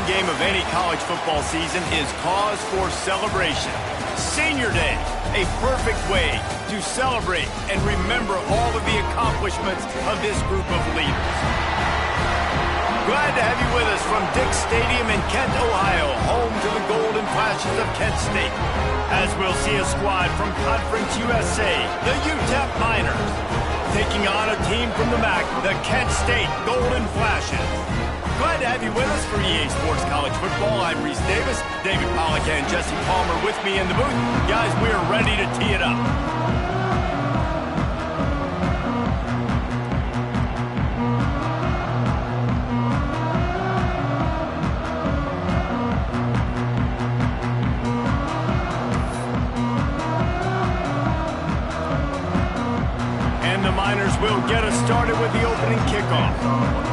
game of any college football season is cause for celebration. Senior Day, a perfect way to celebrate and remember all of the accomplishments of this group of leaders. Glad to have you with us from Dick's Stadium in Kent, Ohio, home to the Golden Flashes of Kent State, as we'll see a squad from Conference USA, the UTEP Miners, taking on a team from the MAC, the Kent State Golden Flashes. Glad to have you with us for EA Sports College Football. I'm Reese Davis, David Pollack and Jesse Palmer with me in the booth. Guys, we are ready to tee it up. And the Miners will get us started with the opening kickoff.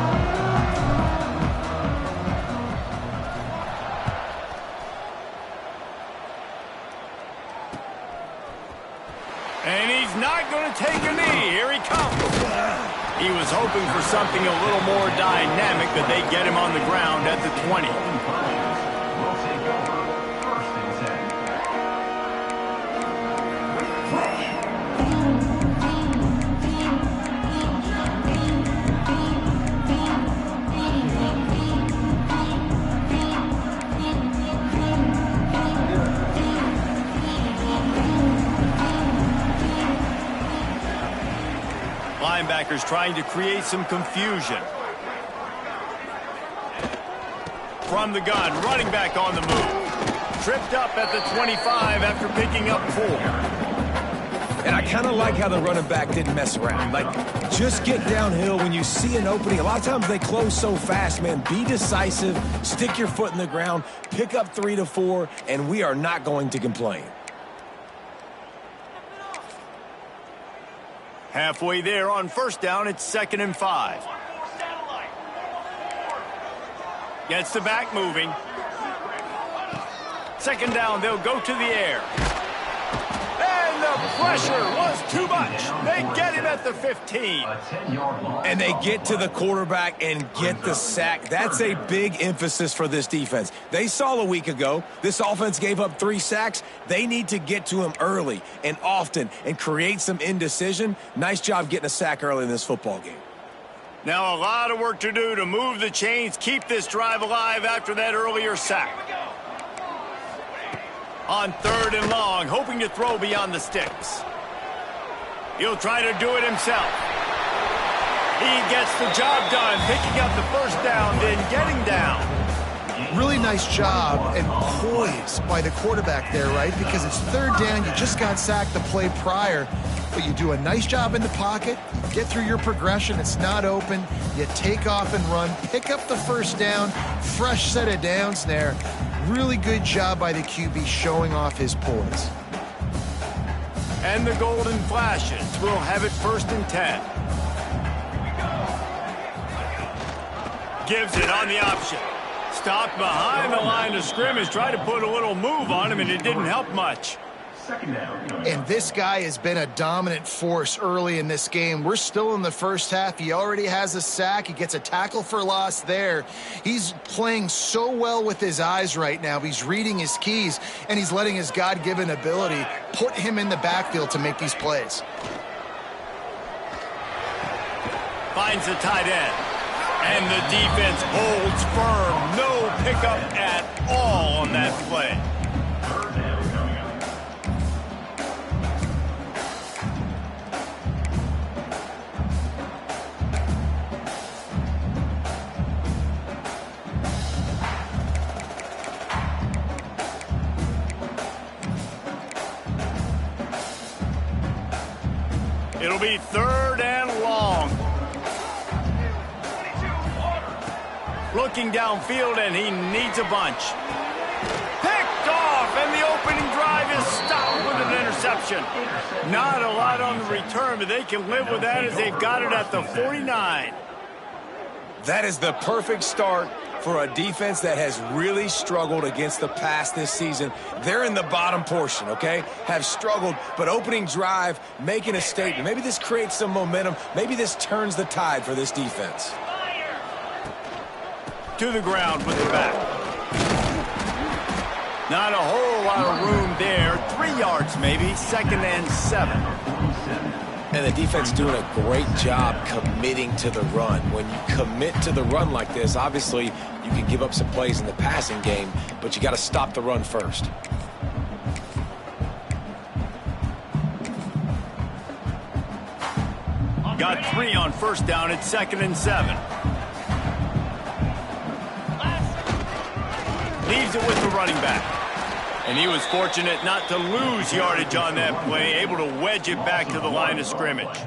And he's not going to take a knee. Here he comes. He was hoping for something a little more dynamic, but they get him on the ground at the 20. Linebackers trying to create some confusion. From the gun, running back on the move. Tripped up at the 25 after picking up 4. And I kind of like how the running back didn't mess around. Like, just get downhill when you see an opening. A lot of times they close so fast, man. Be decisive, stick your foot in the ground, pick up 3 to 4, and we are not going to complain. Halfway there on first down, it's 2nd and 5. Gets the back moving. 2nd down, they'll go to the air. And the pressure was too much. They get him at the 15. And they get to the quarterback and get the sack. That's a big emphasis for this defense. They saw a week ago, this offense gave up 3 sacks. They need to get to him early and often and create some indecision. Nice job getting a sack early in this football game. Now a lot of work to do to move the chains, keep this drive alive after that earlier sack. On 3rd and long, hoping to throw beyond the sticks. He'll try to do it himself. He gets the job done, picking up the first down, then getting down. Really nice job and poise by the quarterback there, right? Because it's 3rd down, you just got sacked the play prior, but you do a nice job in the pocket, get through your progression, it's not open, you take off and run, pick up the first down, fresh set of downs there. Really good job by the QB showing off his poise. And the Golden Flashes will have it 1st and 10. Gives it on the option. Stopped behind the line of scrimmage, tried to put a little move on him, and it didn't help much. And this guy has been a dominant force early in this game. We're still in the first half. He already has a sack. He gets a tackle for loss there. He's playing so well with his eyes right now. He's reading his keys, and he's letting his God-given ability put him in the backfield to make these plays. Finds the tight end. And the defense holds firm. No pickup at all on that play. It'll be 3rd and long. Looking downfield, and he needs a bunch. Picked off, and the opening drive is stopped with an interception. Not a lot on the return, but they can live with that as they've got it at the 49. That is the perfect start for a defense that has really struggled against the pass this season. They're in the bottom portion, okay? Have struggled, but opening drive, making a statement. Maybe this creates some momentum. Maybe this turns the tide for this defense. To the ground with the back. Not a whole lot of room there. 3 yards maybe, 2nd and 7. And the defense doing a great job committing to the run. When you commit to the run like this, obviously you can give up some plays in the passing game, but you got to stop the run first. Got 3 on 1st down at 2nd and 7. Leaves it with the running back. And he was fortunate not to lose yardage on that play, able to wedge it back to the line of scrimmage.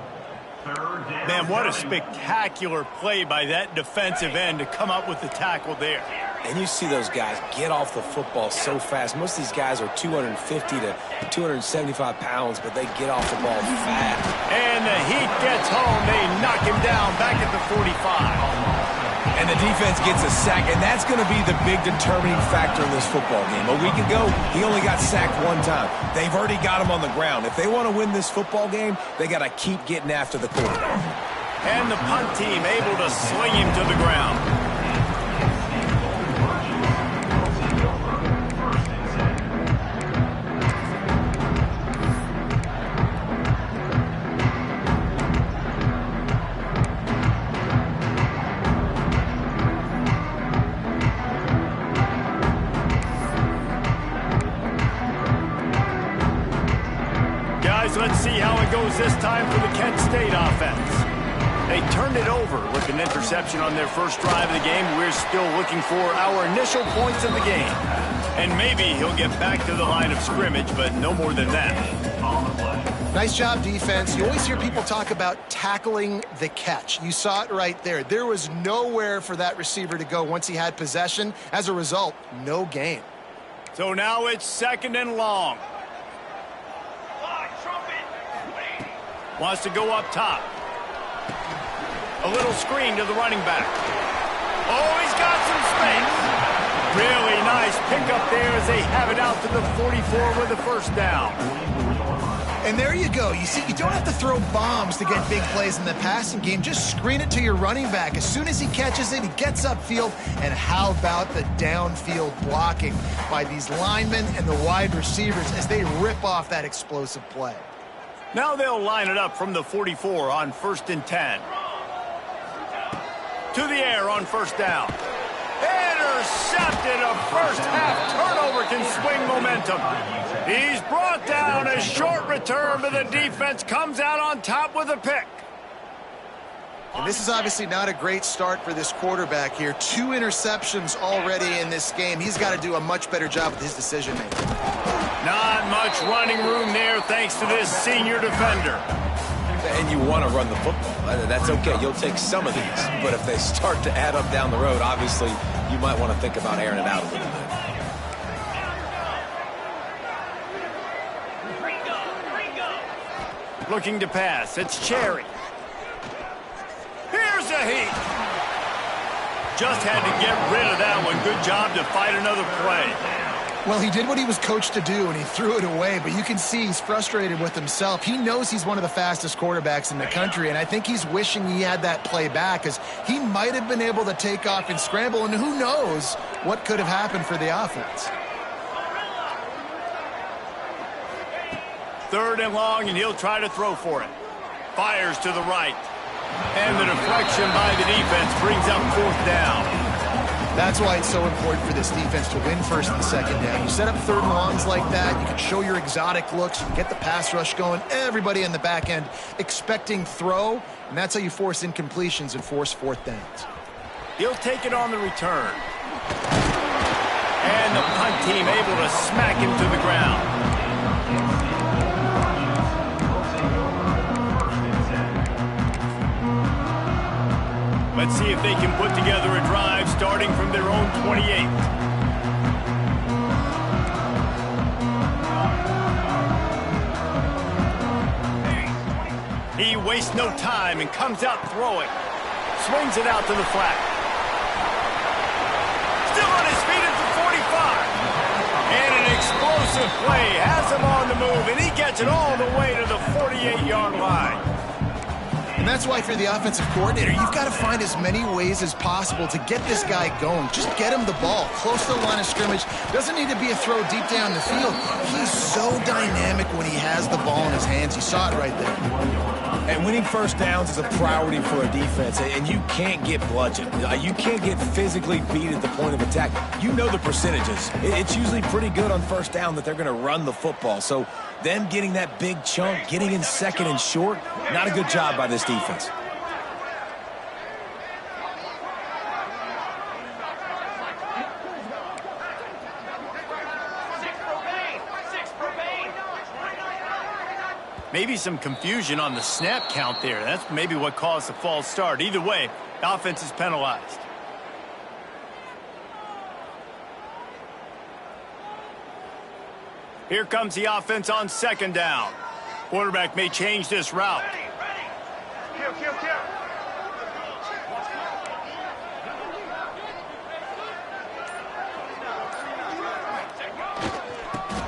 Man, what a spectacular play by that defensive end to come up with the tackle there. And you see those guys get off the football so fast. Most of these guys are 250 to 275 pounds, but they get off the ball fast. And the heat gets home. They knock him down back at the 45. And the defense gets a sack, and that's going to be the big determining factor in this football game. A week ago, he only got sacked 1 time. They've already got him on the ground. If they want to win this football game, they got to keep getting after the quarterback. And the punt team able to sling him to the ground. Let's see how it goes this time for the Kent State offense. They turned it over with an interception on their first drive of the game. We're still looking for our initial points of the game. And maybe he'll get back to the line of scrimmage, but no more than that. Nice job, defense. You always hear people talk about tackling the catch. You saw it right there. There was nowhere for that receiver to go once he had possession. As a result, no gain. So now it's 2nd and long. Wants to go up top. A little screen to the running back. Oh, he's got some space. Really nice pickup there as they have it out to the 44 with the 1st down. And there you go. You see, you don't have to throw bombs to get big plays in the passing game. Just screen it to your running back. As soon as he catches it, he gets upfield. And how about the downfield blocking by these linemen and the wide receivers as they rip off that explosive play. Now they'll line it up from the 44 on 1st and 10. To the air on 1st down. Intercepted. A first half turnover can swing momentum. He's brought down. A short return, but the defense comes out on top with a pick. And this is obviously not a great start for this quarterback here. 2 interceptions already in this game. He's got to do a much better job with his decision-making. Not much running room there thanks to this senior defender. And you want to run the football. That's okay. You'll take some of these. But if they start to add up down the road, obviously, you might want to think about airing it out a little bit. Looking to pass. It's Cherry. Here's a heat. Just had to get rid of that one. Good job to fight another play. Well, he did what he was coached to do, and he threw it away. But you can see he's frustrated with himself. He knows he's one of the fastest quarterbacks in the country, and I think he's wishing he had that play back because he might have been able to take off and scramble, and who knows what could have happened for the offense. 3rd and long, and he'll try to throw for it. Fires to the right. And the deflection by the defense brings up 4th down. That's why it's so important for this defense to win 1st and 2nd down. You set up 3rd and longs like that, you can show your exotic looks, you can get the pass rush going, everybody in the back end expecting throw, and that's how you force incompletions and force 4th downs. He'll take it on the return. And the punt team able to smack him to the ground. Let's see if they can put together a drive starting from their own 28. He wastes no time and comes out throwing. Swings it out to the flat. Still on his feet at the 45. And an explosive play has him on the move, and he gets it all the way to the 48-yard line. And that's why if you're the offensive coordinator, you've got to find as many ways as possible to get this guy going. Just get him the ball close to the line of scrimmage. Doesn't need to be a throw deep down the field. He's so dynamic when he has the ball in his hands. You saw it right there. And winning first downs is a priority for a defense, and you can't get bludgeoned. You can't get physically beat at the point of attack. You know the percentages. It's usually pretty good on first down that they're going to run the football. So them getting that big chunk, getting in second and short, not a good job by this defense. Maybe some confusion on the snap count there. That's maybe what caused the false start. Either way, the offense is penalized. Here comes the offense on second down. Quarterback may change this route.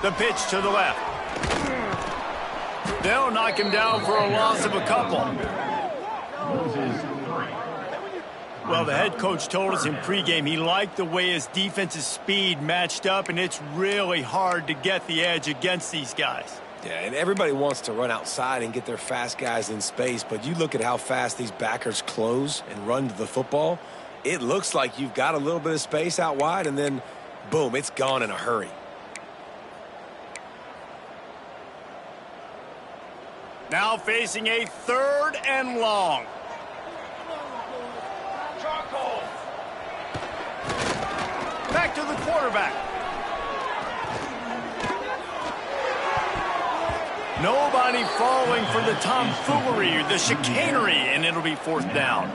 The pitch to the left. They'll knock him down for a loss of a couple. Well, the head coach told us in pregame he liked the way his defense's speed matched up, and it's really hard to get the edge against these guys. Yeah, and everybody wants to run outside and get their fast guys in space, but you look at how fast these backers close and run to the football, it looks like you've got a little bit of space out wide, and then, boom, it's gone in a hurry. Now facing a 3rd and long. Back to the quarterback. Nobody falling for the tomfoolery or the chicanery, and it'll be 4th down.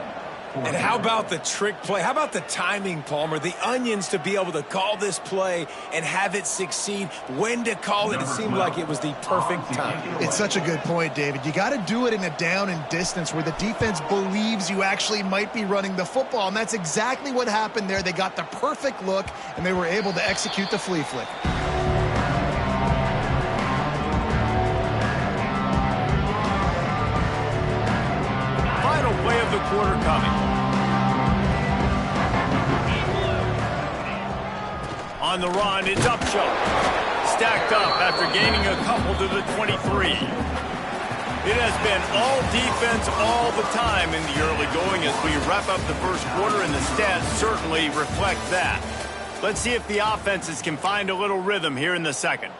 And how about the trick play? How about the timing, Palmer? The onions to be able to call this play and have it succeed. When to call it, it seemed like it was the perfect time. It's such a good point, David. You got to do it in a down and distance where the defense believes you actually might be running the football, and that's exactly what happened there. They got the perfect look, and they were able to execute the flea flick. Final play of the quarter coming. On the run, it's Upshaw. Stacked up after gaining a couple to the 23. It has been all defense all the time in the early going as we wrap up the first quarter, and the stats certainly reflect that. Let's see if the offenses can find a little rhythm here in the second.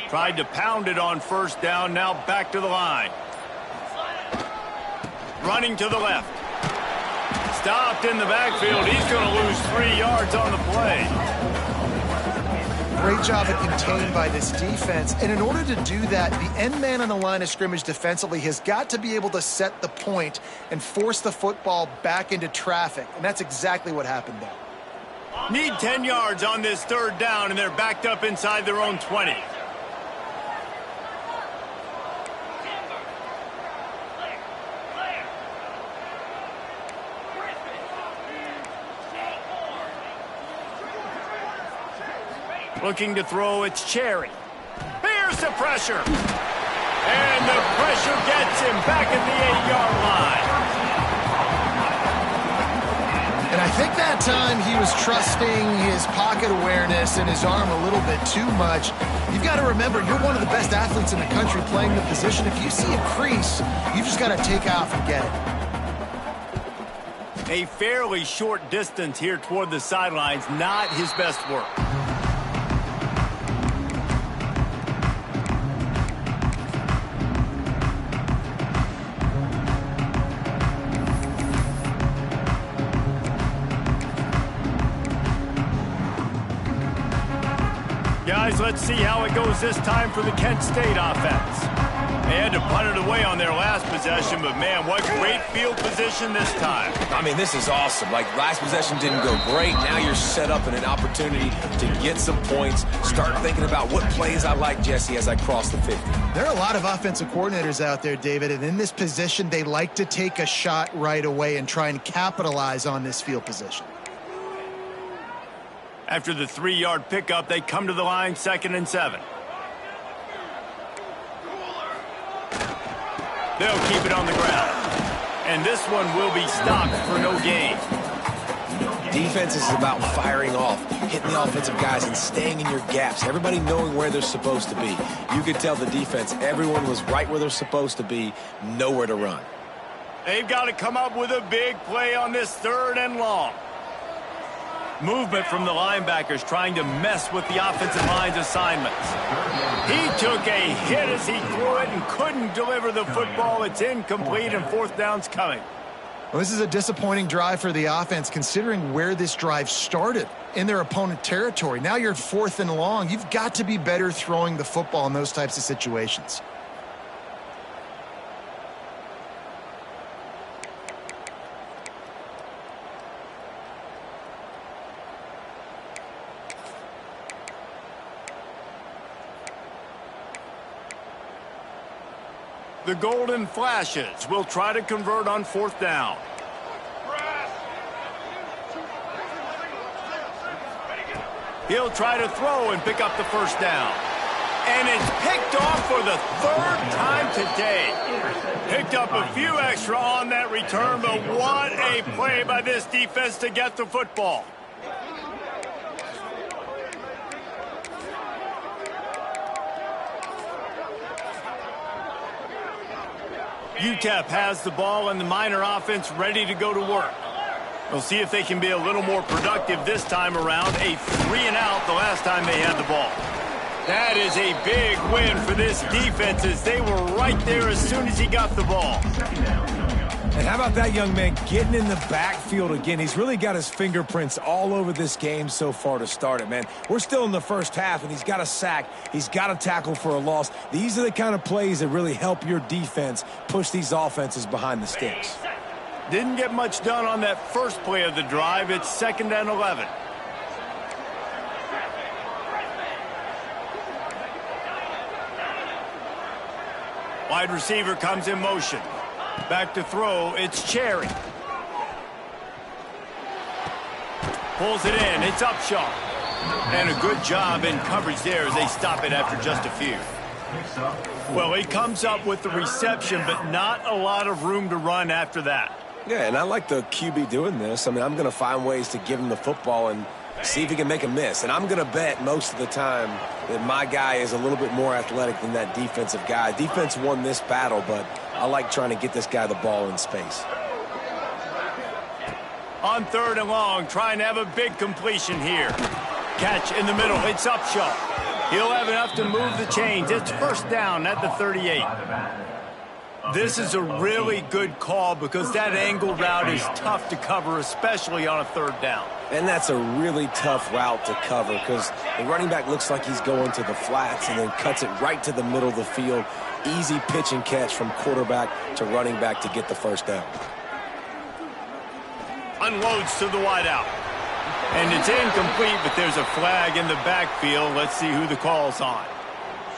Tried to pound it on first down, now back to the line. Running to the left. Stopped in the backfield. He's going to lose 3 yards on the play. Great job at contained by this defense. And in order to do that, the end man on the line of scrimmage defensively has got to be able to set the point and force the football back into traffic. And that's exactly what happened there. Need 10 yards on this 3rd down, and they're backed up inside their own 20. Looking to throw, it's Cherry. Here's the pressure. And the pressure gets him back at the 8-yard line. And I think that time he was trusting his pocket awareness and his arm a little bit too much. You've got to remember, you're one of the best athletes in the country playing the position. If you see a crease, you've just got to take off and get it. A fairly short distance here toward the sidelines, not his best work. Guys, let's see how it goes this time for the Kent State offense. They had to punt it away on their last possession, but man, what great field position this time. I mean, this is awesome. Like, last possession didn't go great. Now you're set up in an opportunity to get some points. Start thinking about what plays I like, Jesse, as I cross the 50. There are a lot of offensive coordinators out there, David, and in this position, they like to take a shot right away and try and capitalize on this field position. After the 3-yard pickup, they come to the line, 2nd and 7. They'll keep it on the ground. And this one will be stopped for no gain. Defense is about firing off, hitting the offensive guys and staying in your gaps. Everybody knowing where they're supposed to be. You could tell the defense, everyone was right where they're supposed to be, nowhere to run. They've got to come up with a big play on this 3rd and long. Movement from the linebackers trying to mess with the offensive line's assignments. He took a hit as he threw it and couldn't deliver the football. It's incomplete and 4th down's coming. Well, this is a disappointing drive for the offense considering where this drive started in their opponent territory. Now you're at 4th and long. You've got to be better throwing the football in those types of situations. The Golden Flashes will try to convert on 4th down. He'll try to throw and pick up the 1st down. And it's picked off for the 3rd time today. Picked up a few extra on that return, but what a play by this defense to get the football. UTEP has the ball and the Miner offense ready to go to work. We'll see if they can be a little more productive this time around. A 3-and-out the last time they had the ball. That is a big win for this defense as they were right there as soon as he got the ball. And how about that young man getting in the backfield again? He's really got his fingerprints all over this game so far to start it, man. We're still in the first half, and he's got a sack. He's got a tackle for a loss. These are the kind of plays that really help your defense push these offenses behind the sticks. Didn't get much done on that first play of the drive. It's 2nd and 11. Wide receiver comes in motion. Back to throw, it's Cherry. Pulls it in, it's Upshaw. And a good job in coverage there as they stop it after just a few. Well, he comes up with the reception, but not a lot of room to run after that. Yeah, and I like the QB doing this. I mean, I'm going to find ways to give him the football and see if he can make a miss. And I'm going to bet most of the time that my guy is a little bit more athletic than that defensive guy. Defense won this battle, but I like trying to get this guy the ball in space. On 3rd and long, trying to have a big completion here. Catch in the middle, it's Upshaw. He'll have enough to move the chains. It's 1st down at the 38. This is a really good call because that angle route is tough to cover, especially on a 3rd down. And that's a really tough route to cover because the running back looks like he's going to the flats and then cuts it right to the middle of the field. Easy pitch and catch from quarterback to running back to get the 1st down. Unloads to the wideout. And it's incomplete, but there's a flag in the backfield. Let's see who the call's on.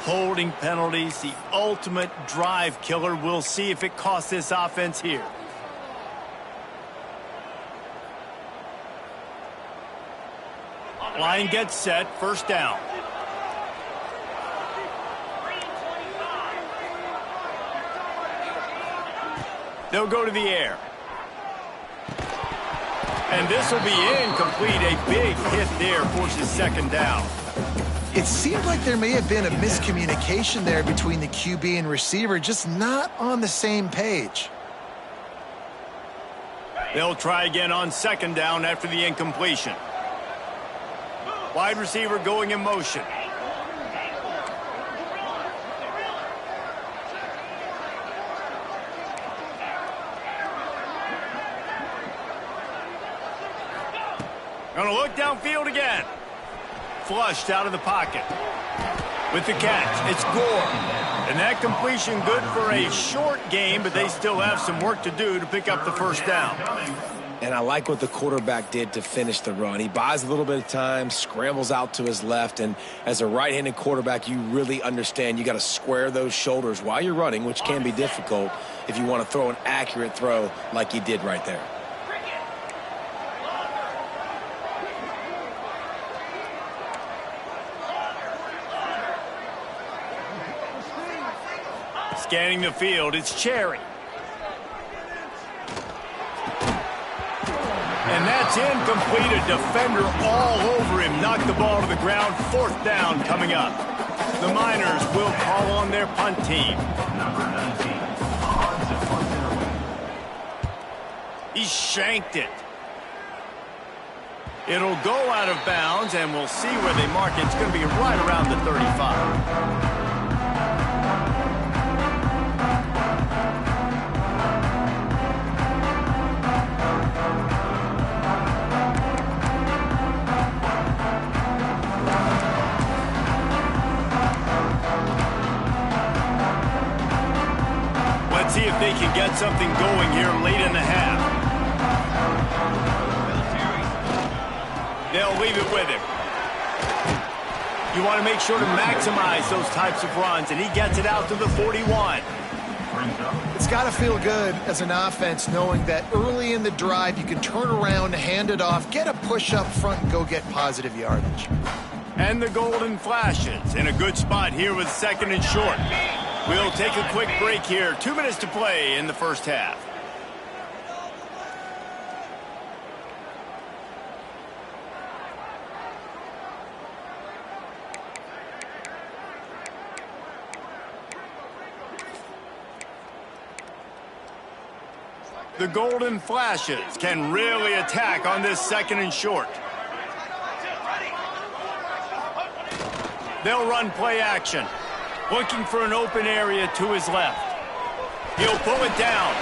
Holding penalties, the ultimate drive killer. We'll see if it costs this offense here. Line gets set, 1st down. They'll go to the air. And this will be incomplete. A big hit there forces 2nd down. It seemed like there may have been a miscommunication there between the QB and receiver, just not on the same page. They'll try again on 2nd down after the incompletion. Wide receiver going in motion. Gonna look downfield again. Flushed out of the pocket. with the catch. It's Gore. And that completion good for a short game, but they still have some work to do to pick up the first down. And I like what the quarterback did to finish the run. He buys a little bit of time, scrambles out to his left, and as a right-handed quarterback, you really understand you got to square those shoulders while you're running, which can be difficult if you want to throw an accurate throw like he did right there. Scanning the field, it's Cherry. And that's incomplete. A defender all over him. Knocked the ball to the ground. Fourth down coming up. The Miners will call on their punt team. He shanked it. It'll go out of bounds, and we'll see where they mark it. It's going to be right around the 35. See if they can get something going here late in the half. They'll leave it with him. You want to make sure to maximize those types of runs, and he gets it out to the 41. It's got to feel good as an offense knowing that early in the drive you can turn around, hand it off, get a push up front, and go get positive yardage. And the golden flashes in a good spot here with second and short. We'll take a quick break here. 2 minutes to play in the first half. The Golden Flashes can really attack on this second and short. They'll run play action. Looking for an open area to his left. He'll pull it down.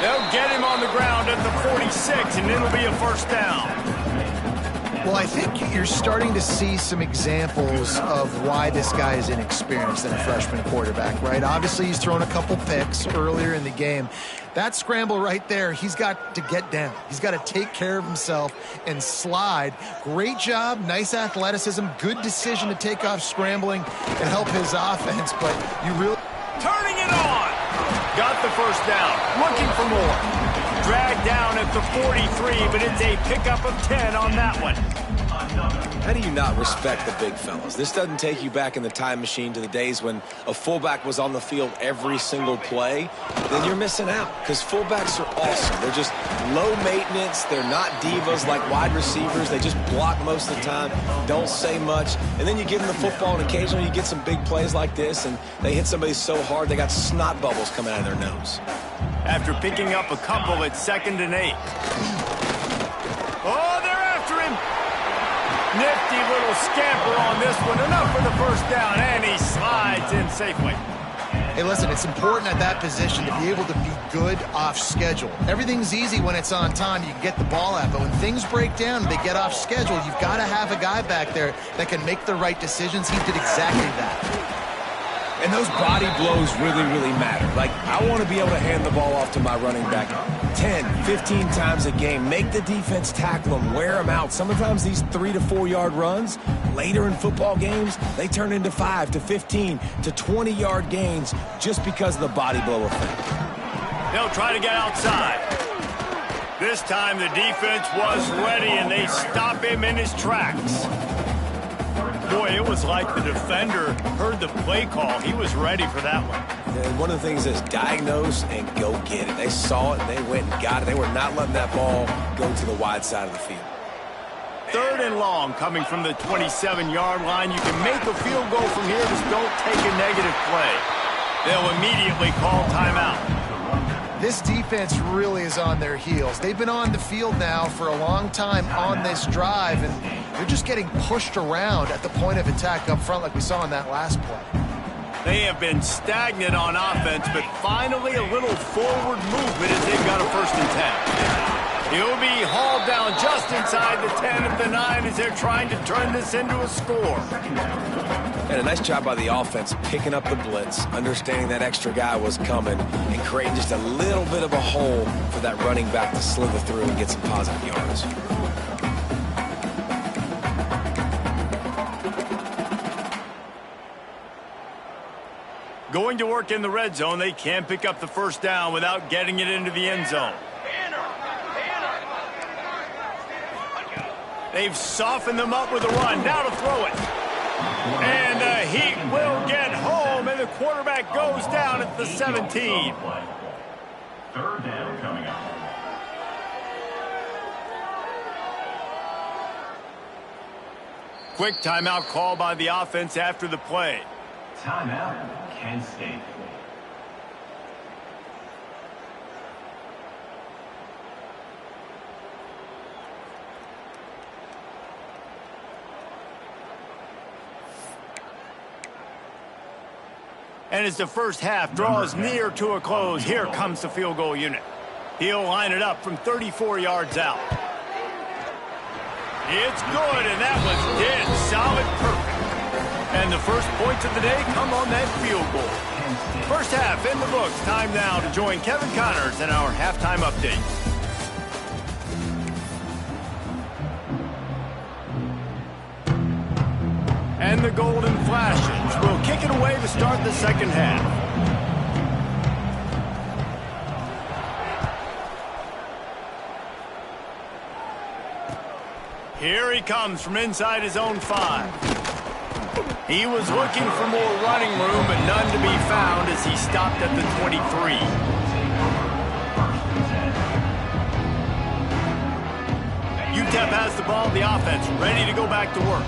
They'll get him on the ground at the 46, and it'll be a first down. Well, I think you're starting to see some examples of why this guy is inexperienced than a freshman quarterback, right? Obviously, he's thrown a couple picks earlier in the game. That scramble right there, he's got to get down. He's got to take care of himself and slide. Great job, nice athleticism, good decision to take off scrambling and help his offense, but you really... Turning it on! Got the first down, looking for more. Dragged down at the 43, but it's a pickup of 10 on that one. How do you not respect the big fellas? This doesn't take you back in the time machine to the days when a fullback was on the field every single play. Then you're missing out because fullbacks are awesome. They're just low maintenance. They're not divas like wide receivers. They just block most of the time, don't say much. And then you give them the football, and occasionally you get some big plays like this, and they hit somebody so hard they got snot bubbles coming out of their nose. After picking up a couple at 2nd and 8. Oh, they're after him. Nifty little scamper on this one. Enough for the first down, and he slides in safely. Hey, listen, it's important at that position to be able to be good off schedule. Everything's easy when it's on time. You can get the ball out, but when things break down and they get off schedule, you've got to have a guy back there that can make the right decisions. He did exactly that. And those body blows really, really matter. Like, I want to be able to hand the ball off to my running back 10, 15 times a game. Make the defense tackle them, wear them out. Sometimes these 3 to 4 yard runs, later in football games, they turn into 5 to 15 to 20 yard gains just because of the body blow effect. They'll try to get outside. This time the defense was ready, and they stop him in his tracks. Boy, it was like the defender heard the play call. He was ready for that one. And one of the things is diagnose and go get it. They saw it, and they went and got it. They were not letting that ball go to the wide side of the field. 3rd and long coming from the 27-yard line. You can make a field goal from here. Just don't take a negative play. They'll immediately call timeout. This defense really is on their heels. They've been on the field now for a long time on this drive, and they're just getting pushed around at the point of attack up front like we saw in that last play. They have been stagnant on offense, but finally a little forward movement as they've got a 1st and 10. He'll be hauled down just inside the 10 of the 9 as they're trying to turn this into a score. And a nice job by the offense picking up the blitz, understanding that extra guy was coming, and creating just a little bit of a hole for that running back to slither through and get some positive yards. Going to work in the red zone, they can't pick up the first down without getting it into the end zone. They've softened them up with a run. Now to throw it. And the Heat will get home, and the quarterback goes down at the 17. Third down coming up. Quick timeout call by the offense after the play. Timeout, Kent State. And as the first half draws near to a close, here comes the field goal unit. He'll line it up from 34 yards out. It's good, and that was dead solid perfect. And the first points of the day come on that field goal. First half in the books. Time now to join Kevin Connors in our halftime update. And the golden flashes will kick it away to start the second half. Here he comes from inside his own 5. He was looking for more running room, but none to be found as he stopped at the 23. UTEP has the ball, the offense ready to go back to work.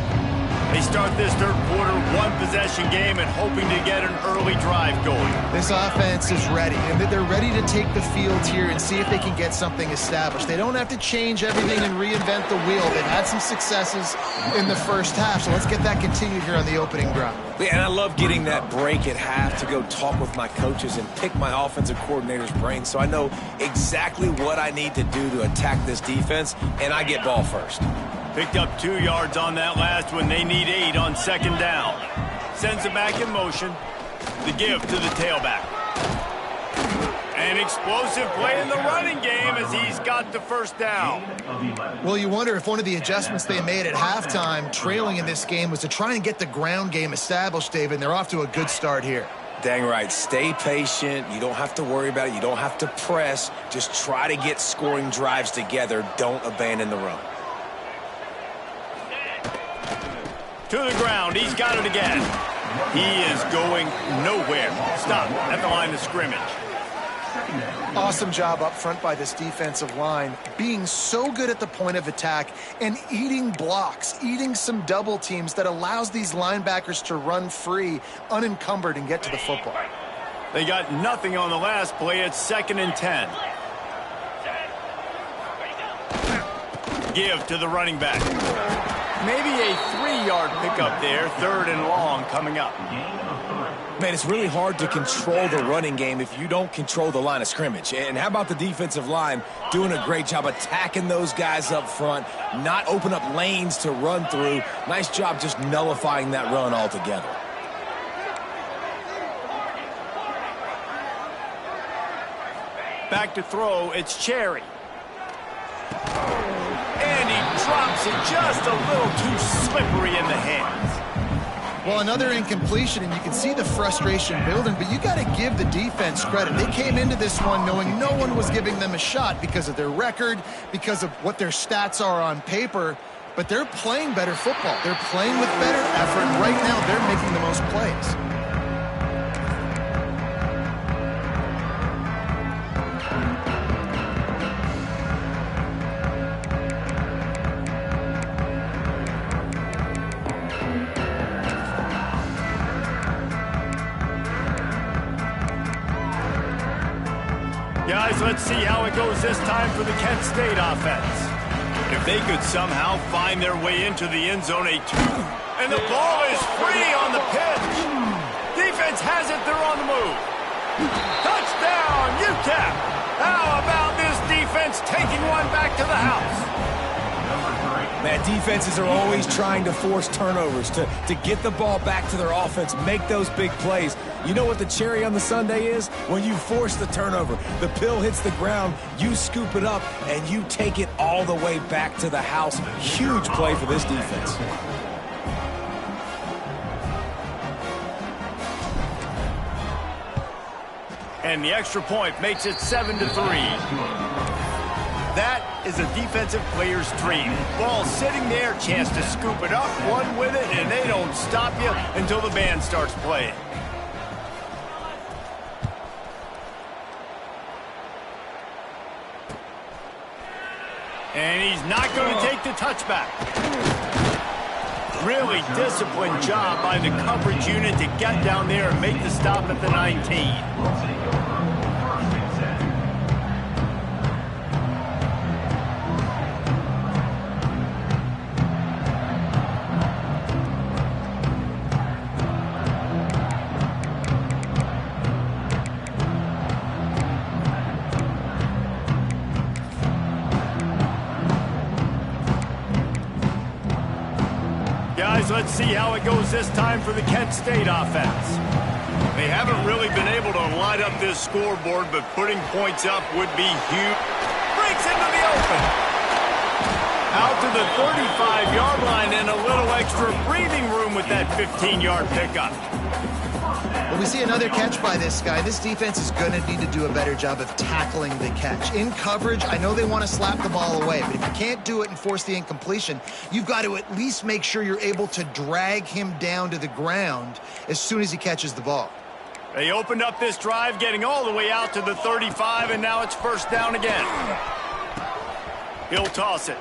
They start this third quarter, one-possession game, and hoping to get an early drive going. This offense is ready, and they're ready to take the field here and see if they can get something established. They don't have to change everything and reinvent the wheel. They've had some successes in the first half, so let's get that continued here on the opening drive. Yeah, and I love getting that break at half to go talk with my coaches and pick my offensive coordinator's brain so I know exactly what I need to do to attack this defense, and I get ball first. Picked up 2 yards on that last one. They need 8 on second down. Sends it back in motion. The give to the tailback. An explosive play in the running game as he's got the first down. Well, you wonder if one of the adjustments they made at halftime, trailing in this game, was to try and get the ground game established, David, and they're off to a good start here. Dang right. Stay patient. You don't have to worry about it. You don't have to press. Just try to get scoring drives together. Don't abandon the run. To the ground. He's got it again. He is going nowhere. Stop at the line of scrimmage. Awesome job up front by this defensive line, being so good at the point of attack and eating blocks, eating some double teams that allows these linebackers to run free, unencumbered, and get to the football. They got nothing on the last play. It's 2nd and 10. Give to the running back. Maybe a 3-yard pickup there. 3rd and long coming up. Man, it's really hard to control the running game if you don't control the line of scrimmage. And how about the defensive line doing a great job attacking those guys up front, not open up lanes to run through. Nice job just nullifying that run altogether. Back to throw, it's Cherry. And he drops it just a little too slippery in the hands. Well, another incompletion, and you can see the frustration building, but you got to give the defense credit. They came into this one knowing no one was giving them a shot because of their record, because of what their stats are on paper, but they're playing better football. They're playing with better effort. Right now, they're making the most plays. Guys, let's see how it goes this time for the Kent State offense. If they could somehow find their way into the end zone, a 2. And the ball is free on the pitch. Defense has it. They're on the move. Touchdown, UTEP. How about this defense taking one back to the house? Number 3. Man, defenses are always trying to force turnovers, to get the ball back to their offense, make those big plays. You know what the cherry on the sundae is? When you force the turnover, the pill hits the ground, you scoop it up, and you take it all the way back to the house. Huge play for this defense. And the extra point makes it 7-3. That is a defensive player's dream. Ball sitting there, chance to scoop it up, run with it, and they don't stop you until the band starts playing. And he's not going to take the touchback. Really disciplined job by the coverage unit to get down there and make the stop at the 19. Guys, let's see how it goes this time for the Kent State offense. They haven't really been able to light up this scoreboard, but putting points up would be huge. Breaks into the open. Out to the 35-yard line and a little extra breathing room with that 15-yard pickup. Well, we see another catch by this guy. This defense is going to need to do a better job of tackling the catch. In coverage, I know they want to slap the ball away, but if you can't do it and force the incompletion, you've got to at least make sure you're able to drag him down to the ground as soon as he catches the ball. They opened up this drive, getting all the way out to the 35, and now it's first down again. He'll toss it.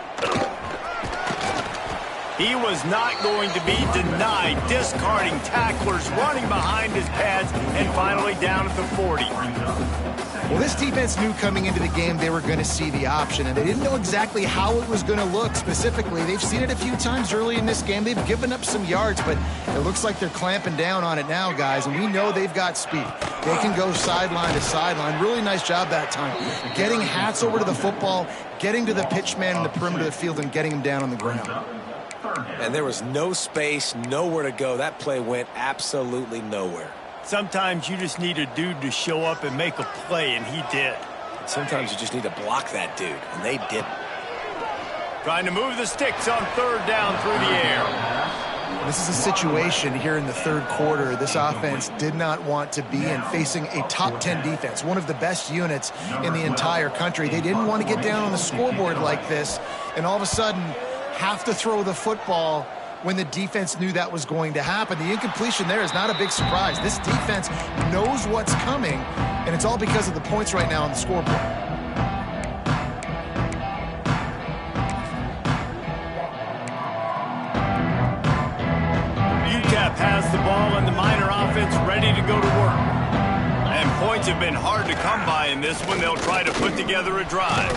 He was not going to be denied, discarding tacklers, running behind his pads, and finally down at the 40. Well, this defense knew coming into the game they were going to see the option, and they didn't know exactly how it was going to look specifically. They've seen it a few times early in this game. They've given up some yards, but it looks like they're clamping down on it now, guys, and we know they've got speed. They can go sideline to sideline. Really nice job that time. Getting hats over to the football, getting to the pitch man in the perimeter of the field, and getting him down on the ground. And there was no space, nowhere to go. That play went absolutely nowhere. Sometimes you just need a dude to show up and make a play, and he did. Sometimes you just need to block that dude, and they didn't. Trying to move the sticks on third down through the air. This is a situation here in the third quarter this offense did not want to be in, facing a top 10 defense, one of the best units in the entire country. They didn't want to get down on the scoreboard like this, and all of a sudden have to throw the football when the defense knew that was going to happen. The incompletion there is not a big surprise. This defense knows what's coming, and it's all because of the points right now on the scoreboard. UTEP has the ball, and the Miner offense ready to go to work. And points have been hard to come by in this one. They'll try to put together a drive.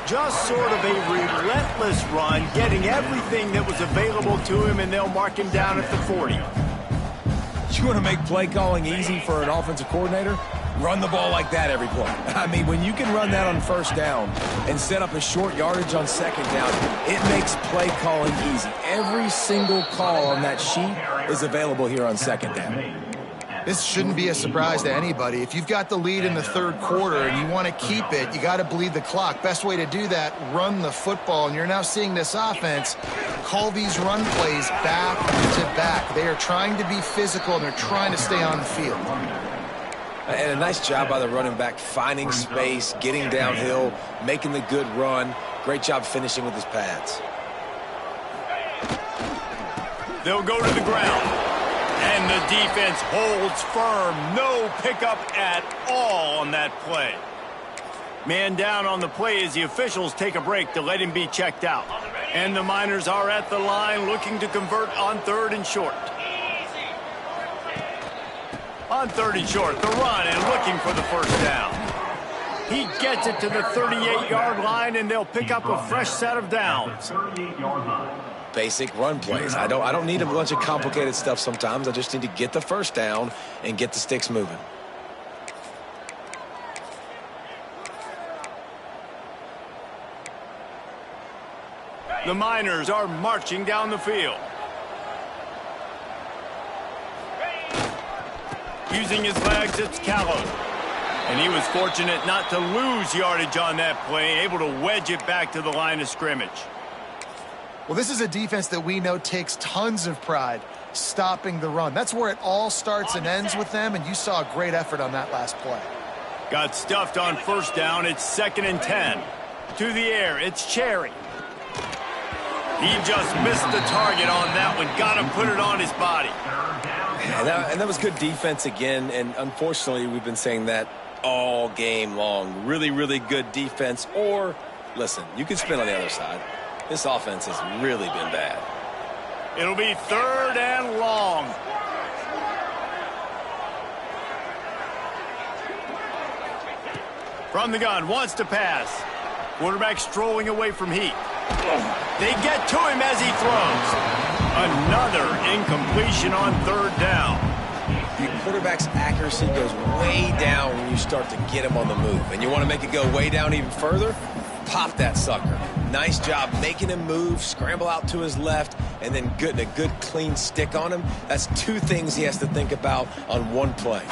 Just sort of a relentless run, getting everything that was available to him, and they'll mark him down at the 40. You want to make play calling easy for an offensive coordinator? Run the ball like that every play. I mean, when you can run that on first down and set up a short yardage on second down, it makes play calling easy. Every single call on that sheet is available here on second down. This shouldn't be a surprise to anybody. If you've got the lead in the third quarter and you want to keep it, you got to bleed the clock. Best way to do that, run the football. And you're now seeing this offense call these run plays back to back. They are trying to be physical, and they're trying to stay on the field. And a nice job by the running back, finding space, getting downhill, making the good run. Great job finishing with his pads. They'll go to the ground. And the defense holds firm. No pickup at all on that play. Man down on the play as the officials take a break to let him be checked out. And the Miners are at the line looking to convert on third and short. On third and short, the run and looking for the first down. He gets it to the 38-yard line, and they'll pick up a fresh set of downs. Basic run plays. I don't need a bunch of complicated stuff sometimes. I just need to get the first down and get the sticks moving. The Miners are marching down the field. Using his legs, it's Callow. And he was fortunate not to lose yardage on that play, able to wedge it back to the line of scrimmage. Well, this is a defense that we know takes tons of pride stopping the run. That's where it all starts and ends with them, and you saw a great effort on that last play. Got stuffed on first down. It's 2nd and 10. To the air, it's Cherry. He just missed the target on that one. Got to put it on his body. And that was good defense again, and unfortunately, we've been saying that all game long. Really, really good defense. Or, listen, you can spin on the other side. This offense has really been bad. It'll be 3rd and long. From the gun, wants to pass. Quarterback strolling away from heat. They get to him as he throws. Another incompletion on 3rd down. The quarterback's accuracy goes way down when you start to get him on the move. And you want to make it go way down even further? Pop that sucker. Nice job making him move, scramble out to his left, and then getting a good clean stick on him. That's 2 things he has to think about on one play.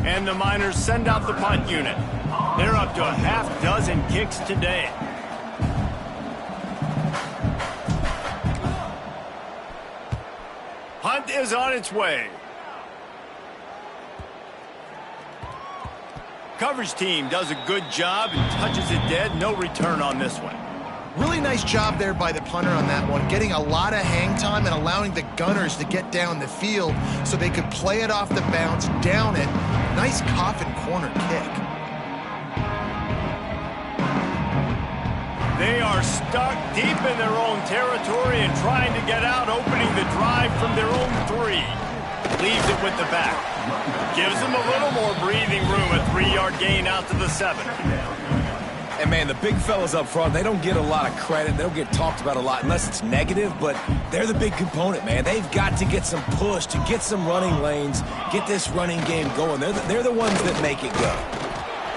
And the Miners send out the punt unit. They're up to a half-dozen kicks today. Punt is on its way. Coverage team does a good job and touches it dead. No return on this one. Really nice job there by the punter on that one, getting a lot of hang time and allowing the gunners to get down the field so they could play it off the bounce, down it. Nice coffin corner kick. They are stuck deep in their own territory and trying to get out, opening the drive from their own 3. Leaves it with the back. Gives them a little more breathing room, a 3-yard gain out to the 7. And, man, the big fellas up front, they don't get a lot of credit. They don't get talked about a lot unless it's negative, but they're the big component, man. They've got to get some push, to get some running lanes, get this running game going. They're the ones that make it go.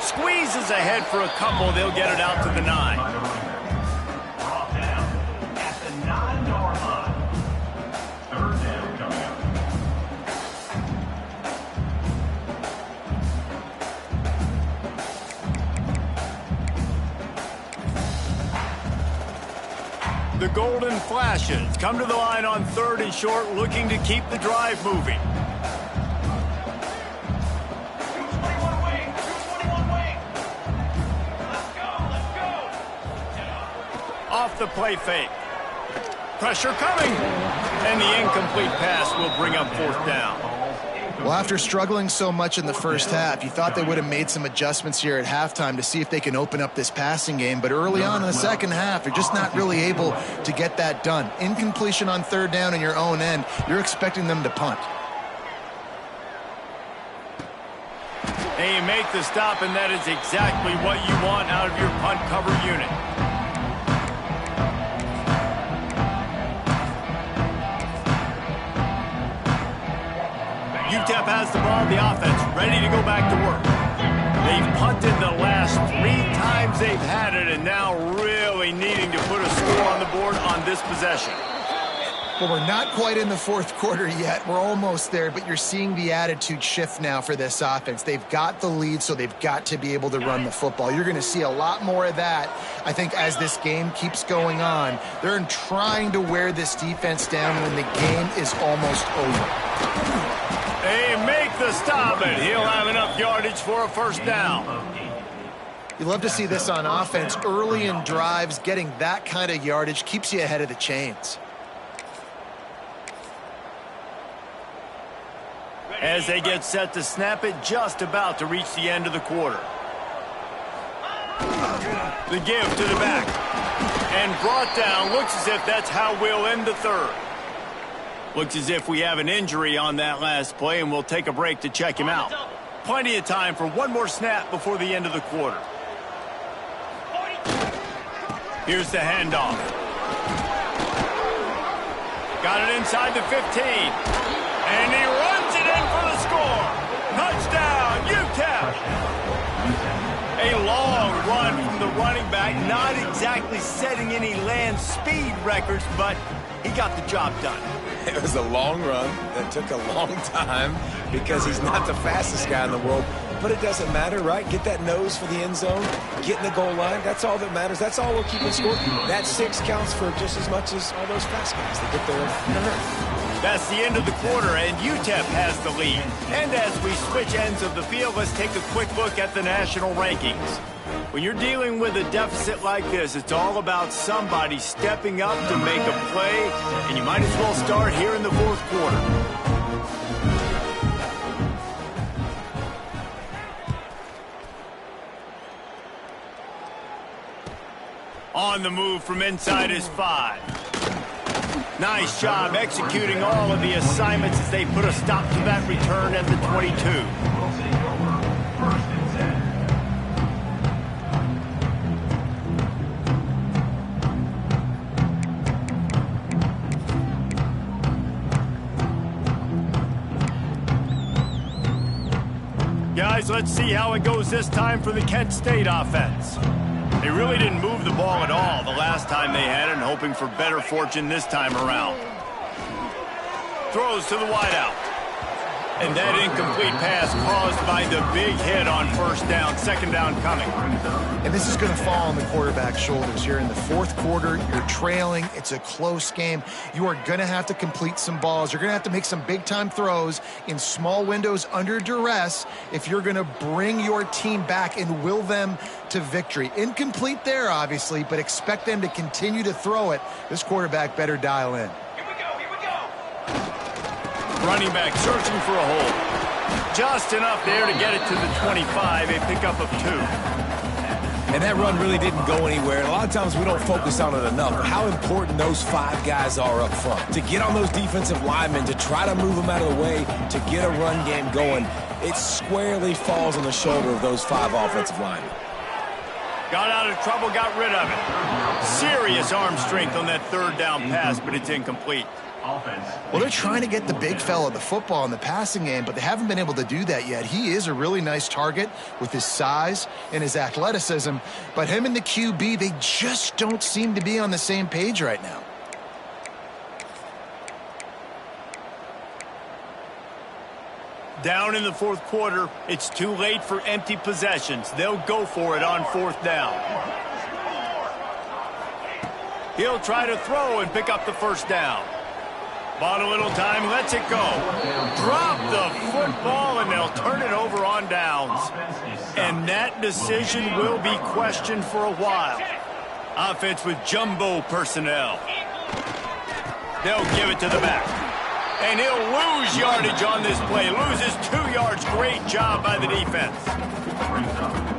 Squeezes ahead for a couple. They'll get it out to the 9. Brought down at the 9-yard line. 3rd down coming up. The Golden Flashes come to the line on 3rd and short, looking to keep the drive moving. 221 wing. 221 wing. Let's go. Off the play fake. Pressure coming. And the incomplete pass will bring up 4th down. Well, after struggling so much in the first half, you thought they would have made some adjustments here at halftime to see if they can open up this passing game. But early on in the second half, they're just not really able to get that done. Incompletion on 3rd down in your own end, you're expecting them to punt. They make the stop, and that is exactly what you want out of your punt cover unit. UTEP has the ball, the offense ready to go back to work. They've punted the last 3 times they've had it, and now really needing to put a score on the board on this possession. Well, we're not quite in the 4th quarter yet. We're almost there, but you're seeing the attitude shift now for this offense. They've got the lead, so they've got to be able to run the football. You're going to see a lot more of that, I think, as this game keeps going on. They're trying to wear this defense down when the game is almost over. They make the stop, and he'll have enough yardage for a 1st down. You love to see this on offense. Early in drives, getting that kind of yardage keeps you ahead of the chains. As they get set to snap it, just about to reach the end of the quarter. The give to the back. And brought down. Looks as if that's how we'll end the 3rd. Looks as if we have an injury on that last play, and we'll take a break to check him out. Plenty of time for one more snap before the end of the quarter. Here's the handoff. Got it inside the 15. And he runs it in for the score. Touchdown, UTEP. A long run from the running back, not exactly setting any land speed records, but he got the job done. It was a long run that took a long time because he's not the fastest guy in the world. But it doesn't matter, right? Get that nose for the end zone, get in the goal line. That's all that matters. That's all we're keeping score. That 6 counts for just as much as all those fast guys that get there in a hurry. That's the end of the quarter, and UTEP has the lead. And as we switch ends of the field, let's take a quick look at the national rankings. When you're dealing with a deficit like this, it's all about somebody stepping up to make a play, and you might as well start here in the fourth quarter. On the move from inside is 5. Nice job executing all of the assignments as they put a stop to that return at the 22. Guys, let's see how it goes this time for the Kent State offense. They really didn't move the ball at all the last time they had it, and hoping for better fortune this time around. Throws to the wideout. And that incomplete pass caused by the big hit on first down. Second down coming. And this is going to fall on the quarterback's shoulders. You're in the fourth quarter. You're trailing. It's a close game. You are going to have to complete some balls. You're going to have to make some big-time throws in small windows under duress if you're going to bring your team back and will them to victory. Incomplete there, obviously, but expect them to continue to throw it. This quarterback better dial in. Running back searching for a hole. Just enough there to get it to the 25, a pickup of 2. And that run really didn't go anywhere. And a lot of times we don't focus on it enough. How important those 5 guys are up front. To get on those defensive linemen, to try to move them out of the way, to get a run game going, it squarely falls on the shoulder of those 5 offensive linemen. Got out of trouble, got rid of it. Serious arm strength on that third down pass, but it's incomplete. Well, they're trying to get the big fella the football in the passing game, but they haven't been able to do that yet. He is a really nice target with his size and his athleticism, but him and the QB, they just don't seem to be on the same page right now. Down in the fourth quarter, it's too late for empty possessions. They'll go for it on fourth down. He'll try to throw and pick up the first down. Bought a little time, lets it go. Drop the football, and they'll turn it over on downs. And that decision will be questioned for a while. Offense with jumbo personnel. They'll give it to the back. And he'll lose yardage on this play. Loses 2 yards. Great job by the defense.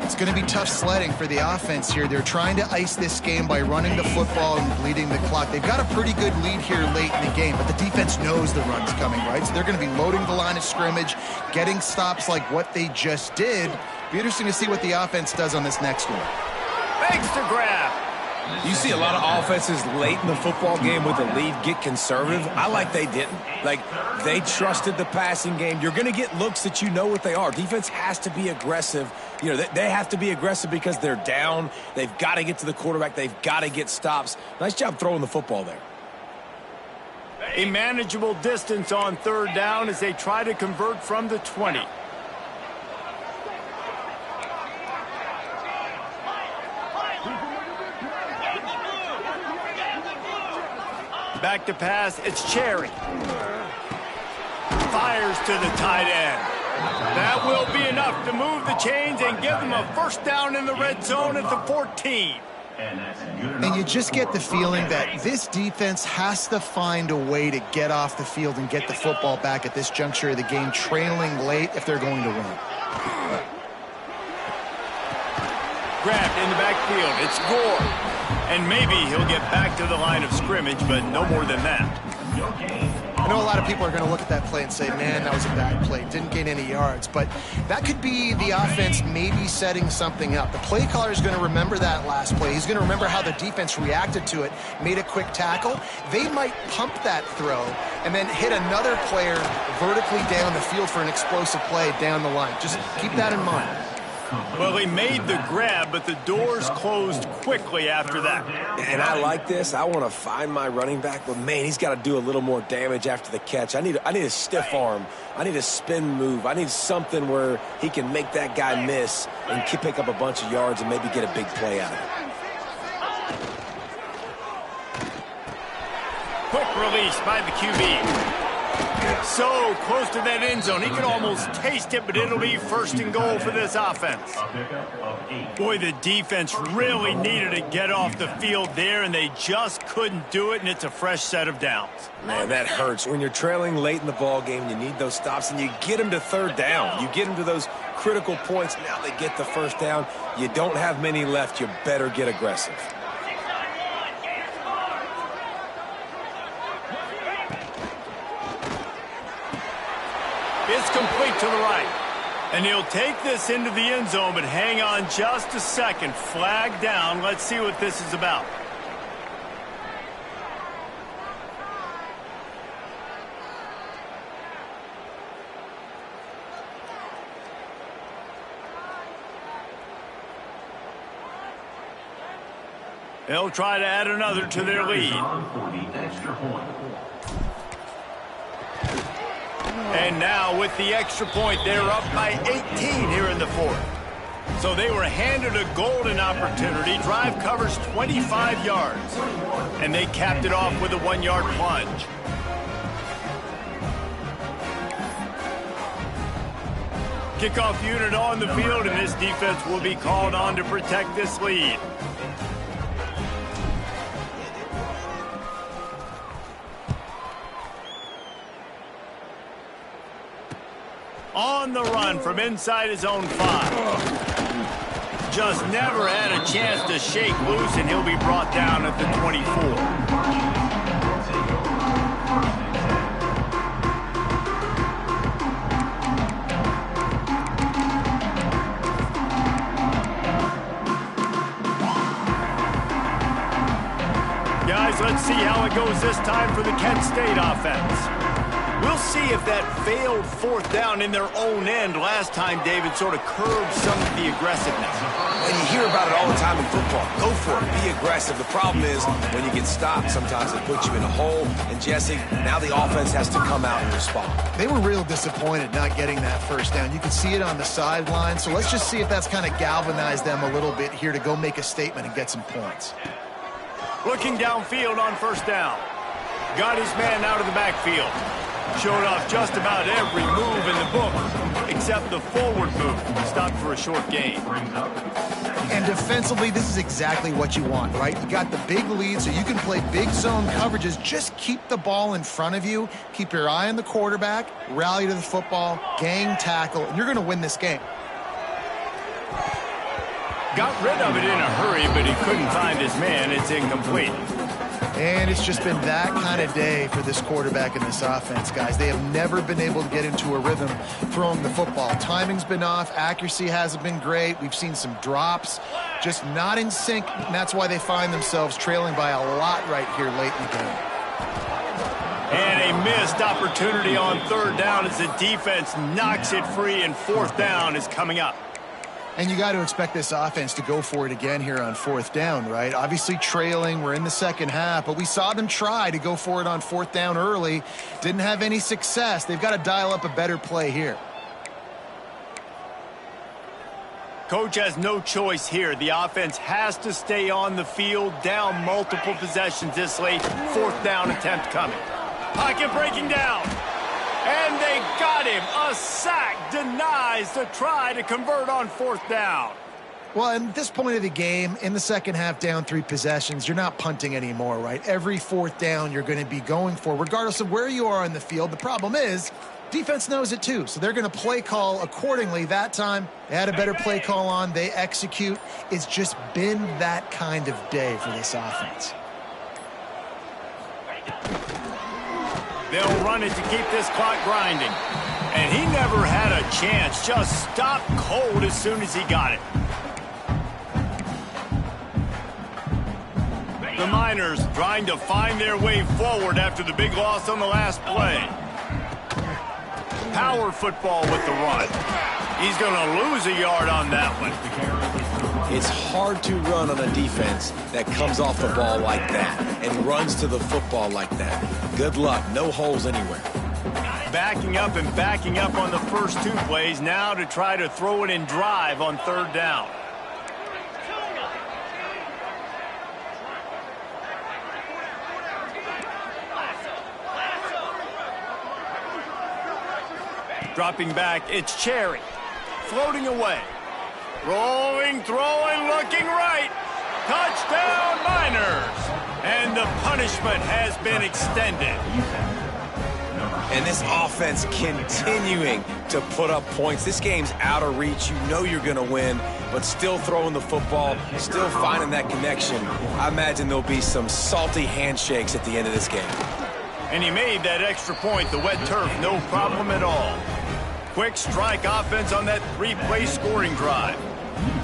It's going to be tough sledding for the offense here. They're trying to ice this game by running the football and bleeding the clock. They've got a pretty good lead here late in the game, but the defense knows the run's coming, right? So they're going to be loading the line of scrimmage, getting stops like what they just did. Be interesting to see what the offense does on this next one. Thanks to grab. You see a lot of offenses late in the football game with the lead get conservative. I like they didn't. Like, they trusted the passing game. You're going to get looks that you know what they are. Defense has to be aggressive. You know, they have to be aggressive because they're down. They've got to get to the quarterback. They've got to get stops. Nice job throwing the football there. A manageable distance on third down as they try to convert from the 20. Back to pass, it's Cherry. Fires to the tight end. That will be enough to move the chains and give them a first down in the red zone at the 14. And you just get the feeling that this defense has to find a way to get off the field and get the football back at this juncture of the game, trailing late if they're going to win. Grabbed in the backfield, it's Gore. And maybe he'll get back to the line of scrimmage, but no more than that. I know a lot of people are going to look at that play and say, man, that was a bad play. Didn't gain any yards. But that could be the offense maybe setting something up. The play caller is going to remember that last play. He's going to remember how the defense reacted to it, made a quick tackle. They might pump that throw and then hit another player vertically down the field for an explosive play down the line. Just keep that in mind. Well, he made the grab, but the doors closed quickly after that. And I like this. I want to find my running back, but man, he's got to do a little more damage after the catch. I need a stiff arm. I need a spin move. I need something where he can make that guy miss and pick up a bunch of yards and maybe get a big play out of it. Quick release by the QB. So close to that end zone. He can almost taste it, but it'll be 1st and goal for this offense. Boy, the defense really needed to get off the field there, and they just couldn't do it, and it's a fresh set of downs. Man, that hurts. When you're trailing late in the ball game, you need those stops, and you get them to 3rd down. You get them to those critical points. Now they get the 1st down. You don't have many left. You better get aggressive. It's complete to the right. And he'll take this into the end zone, but hang on just a second. Flag down. Let's see what this is about. They'll try to add another to their lead. And now with the extra point, they're up by 18 here in the 4th. So they were handed a golden opportunity. Drive covers 25 yards. And they capped it off with a 1-yard plunge. Kickoff unit on the field, and this defense will be called on to protect this lead. On the run from inside his own 5. Just never had a chance to shake loose, and he'll be brought down at the 24. Guys, let's see how it goes this time for the Kent State offense. We'll see if that failed 4th down in their own end last time, David, sort of curbed some of the aggressiveness. And you hear about it all the time in football. Go for it. Be aggressive. The problem is when you get stopped, sometimes it puts you in a hole. And, Jesse, now the offense has to come out and respond. They were real disappointed not getting that 1st down. You can see it on the sideline. So let's just see if that's kind of galvanized them a little bit here to go make a statement and get some points. Looking downfield on 1st down. Got his man out of the backfield. Showed off just about every move in the book, except the forward move. Stopped for a short gain. And defensively, this is exactly what you want, right? You got the big lead, so you can play big zone coverages. Just keep the ball in front of you. Keep your eye on the quarterback. Rally to the football. Gang tackle. And you're going to win this game. Got rid of it in a hurry, but he couldn't find his man. It's incomplete. And it's just been that kind of day for this quarterback in this offense, guys. They have never been able to get into a rhythm throwing the football. Timing's been off. Accuracy hasn't been great. We've seen some drops. Just not in sync, and that's why they find themselves trailing by a lot right here late in the game. And a missed opportunity on 3rd down as the defense knocks it free, and 4th down is coming up. And you got to expect this offense to go for it again here on 4th down, right? Obviously trailing, we're in the 2nd half, but we saw them try to go for it on 4th down early. Didn't have any success. They've got to dial up a better play here. Coach has no choice here. The offense has to stay on the field, down multiple possessions this late. 4th down attempt coming. Pocket breaking down. And they got him. A sack denies the try to convert on 4th down. Well, at this point of the game, in the 2nd half, down 3 possessions, you're not punting anymore, right? Every 4th down you're going to be going for, regardless of where you are on the field. The problem is, defense knows it too, so they're going to play call accordingly. That time, they had a better play call on. They execute. It's just been that kind of day for this offense. They'll run it to keep this clock grinding. And he never had a chance. Just stopped cold as soon as he got it. The Miners trying to find their way forward after the big loss on the last play. Power football with the run. He's going to lose a yard on that one. It's hard to run on a defense that comes off the ball like that and runs to the football like that. Good luck. No holes anywhere. Backing up and backing up on the first two plays now to try to throw it in drive on third down. Dropping back, it's Cherry. Floating away. Rolling, throwing, looking right. Touchdown, Miners. And the punishment has been extended. And this offense continuing to put up points. This game's out of reach. You know you're going to win, but still throwing the football, still finding that connection. I imagine there'll be some salty handshakes at the end of this game. And he made that extra point, the wet turf, no problem at all. Quick strike offense on that three-play scoring drive.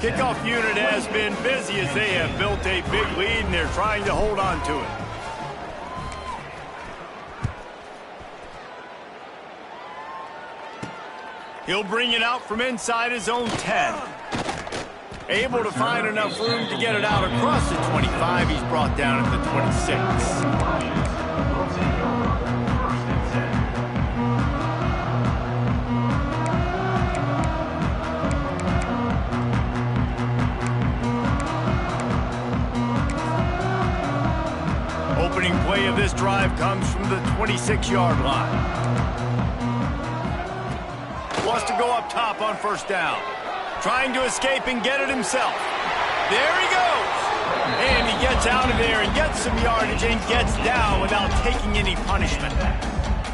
Kickoff unit has been busy as they have built a big lead, and they're trying to hold on to it. He'll bring it out from inside his own 10. Able to find enough room to get it out across the 25. He's brought down at the 26. Opening play of this drive comes from the 26-yard line. Wants to go up top on first down. Trying to escape and get it himself. There he goes. And he gets out of there and gets some yardage and gets down without taking any punishment.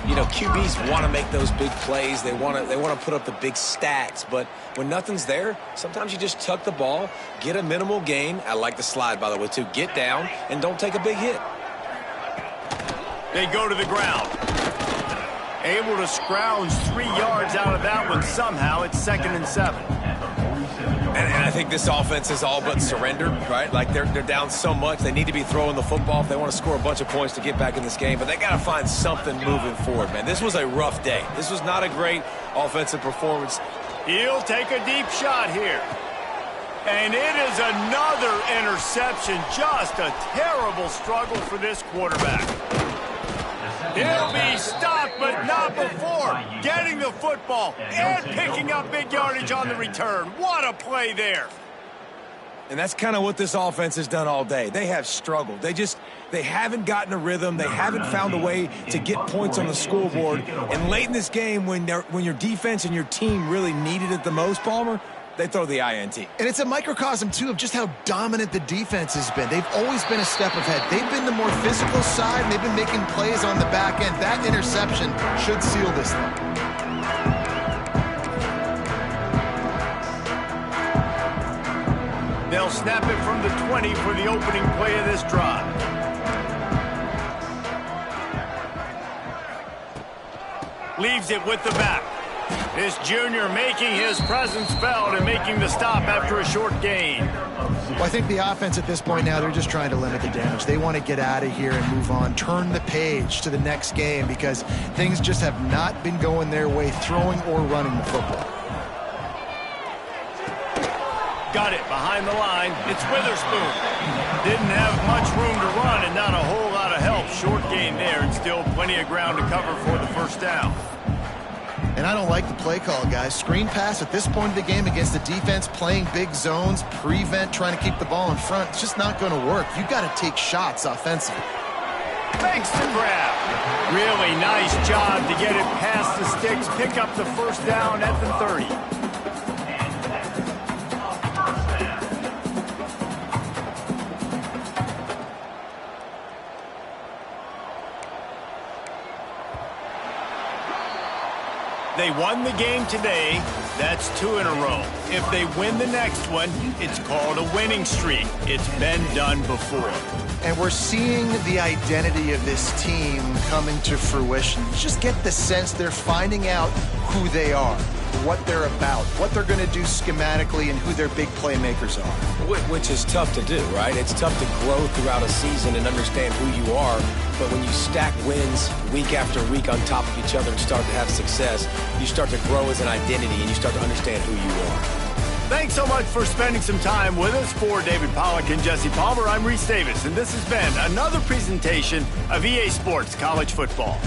You know, QBs want to make those big plays. They want to put up the big stats. But when nothing's there, sometimes you just tuck the ball, get a minimal gain. I like the slide, by the way, too. Get down and don't take a big hit. They go to the ground. Able to scrounge 3 yards out of that one somehow. It's 2nd and 7. And I think this offense is all but surrendered, right? Like they're down so much. They need to be throwing the football if they want to score a bunch of points to get back in this game. But they got to find something moving forward, man. This was a rough day. This was not a great offensive performance. He'll take a deep shot here. And it is another interception. Just a terrible struggle for this quarterback. He'll be stopped, but not before getting the football and picking up big yardage on the return. What a play there. And that's kind of what this offense has done all day. They have struggled. They haven't gotten a rhythm. They haven't found a way to get points on the scoreboard. And late in this game, when your defense and your team really needed it the most, Palmer, they throw the INT. And it's a microcosm, too, of just how dominant the defense has been. They've always been a step ahead. They've been the more physical side, and they've been making plays on the back end. That interception should seal this thing. They'll snap it from the 20 for the opening play of this drive. Leaves it with the back. This junior making his presence felt and making the stop after a short gain. Well, I think the offense at this point now, they're just trying to limit the damage. They want to get out of here and move on, turn the page to the next game because things just have not been going their way, throwing or running the football. Got it behind the line. It's Witherspoon. Didn't have much room to run and not a whole lot of help. Short gain there and still plenty of ground to cover for the first down. And I don't like the play call, guys. Screen pass at this point of the game against the defense playing big zones, prevent, trying to keep the ball in front. It's just not going to work. You've got to take shots offensively. Makes the grab. Really nice job to get it past the sticks, pick up the first down at the 30. They won the game today. That's 2 in a row. If they win the next one, it's called a winning streak. It's been done before. And we're seeing the identity of this team coming to fruition. You just get the sense they're finding out who they are. what they're about, what they're going to do schematically, and who their big playmakers are. Which is tough to do, right? It's tough to grow throughout a season and understand who you are. But when you stack wins week after week on top of each other and start to have success, you start to grow as an identity and you start to understand who you are. Thanks so much for spending some time with us. For David Pollack and Jesse Palmer, I'm Reese Davis, and this has been another presentation of EA Sports College Football.